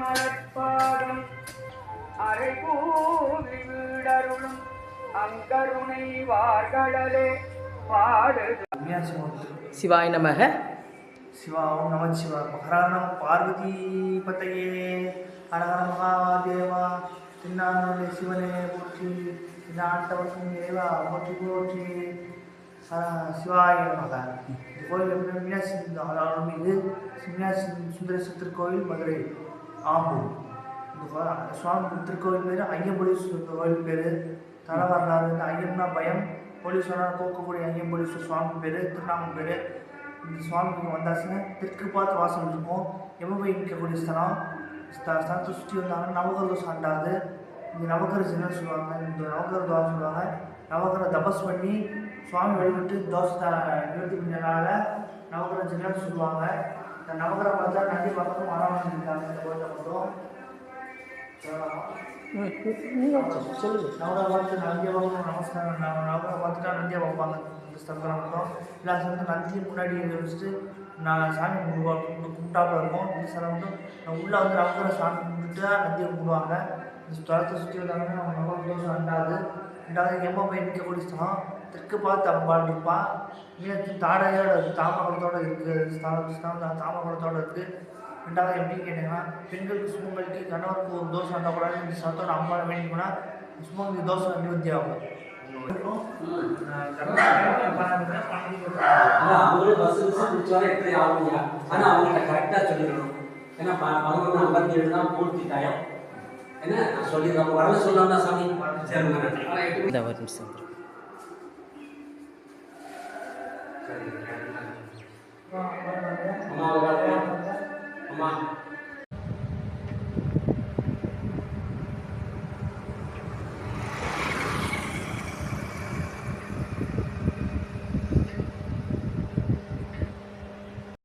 மலர்பாதம் அரைகூவி வீடருளும் அங்கருணை வார்கடலே பாடு. சிவாய நமக. சிவாவும் நம சிவா. மகராணம் பார்வதி பத்தையே. ஹரஹர மகாதேவா. திருநாமலை சிவனே போற்றி. நாட்டவர்க்கும் தேவா போற்றி போற்றி. சிவாய நமக. இந்த கோயில் மீனாட்சி மீது மீனாட்சி சுந்தரேஸ்வரர் திருக்கோயில் மதுரை ஆம்பூர். இந்த சுவாமி திருக்கோயில் பேர் ஐயம்பொலீஸ்வரர் கோயில் பேர். தல வரலாறு இந்த ஐயம்னா பயம், போலீஸ்வரர் போக்கக்கூடிய ஐயம்பொலீஸ்வரர் சுவாமி பேர், திருநாமம் பேர். இந்த சுவாமிக்கு வந்தாச்சுன்னா தெற்கு பார்த்து வாசல் இருக்கும். எவ்வளோ நிற்கக்கூடிய ஸ்தலம். ஸ்தலத்தை சுற்றி வந்தாங்கன்னா நவகர தோசை அண்டாது. இந்த நவகர ஜெனல் சொல்லுவாங்க. இந்த நவகர தோசை சொல்லுவாங்க. நவகர தபஸ் பண்ணி சுவாமி வழிபட்டு தோசை நிறுத்தி பண்ணனால நவகர ஜெனல் சொல்லுவாங்க. இந்த நவகர பார்த்தா நந்தி பக்கமும் மரம் இருக்காங்க. இந்த கோயிலை மட்டும் நவகர பார்த்து நந்தியை பார்க்கணும். நமஸ்காரம். நவகர பார்த்துட்டா நந்தியை பார்ப்பாங்க. இந்த ஸ்தலத்தில் மட்டும் எல்லா ஸ்தலத்தும் நந்தியை முன்னாடி வச்சுட்டு நான் சாமி கும்பிட்டாப்புல இருக்கும். இந்த ஸ்தலம் மட்டும் உள்ளே வந்து நவகர சாமி கும்பிட்டு தான் நந்தியை கும்பிடுவாங்க. இந்த ஸ்தலத்தை சுற்றி வந்தாங்கன்னா நம்ம நவகர தோசை ரெண்டாவது எம்ம போய் நிற்கக்கூடிய ஸ்தலம். தெற்கு பார்த்து அம்பாள் இருப்பான். மீனத்தின் தாடையோட தாமரத்தோடு இருக்குது. ஸ்தலம் தாமரத்தோடு இருக்குது. ரெண்டாவது எப்படி கேட்டீங்கன்னா பெண்களுக்கு சுமங்கலிக்கு கணவருக்கு ஒரு தோசை அண்டக்கூடாது. இந்த ஸ்தலத்தோட அம்பாளை வேண்டிங்கன்னா சுமங்கலி தோசை நிவர்த்தி ஆகும். என்ன சொல்லி நம்ம வரல சொல்லலாம் சாமி. அம்மா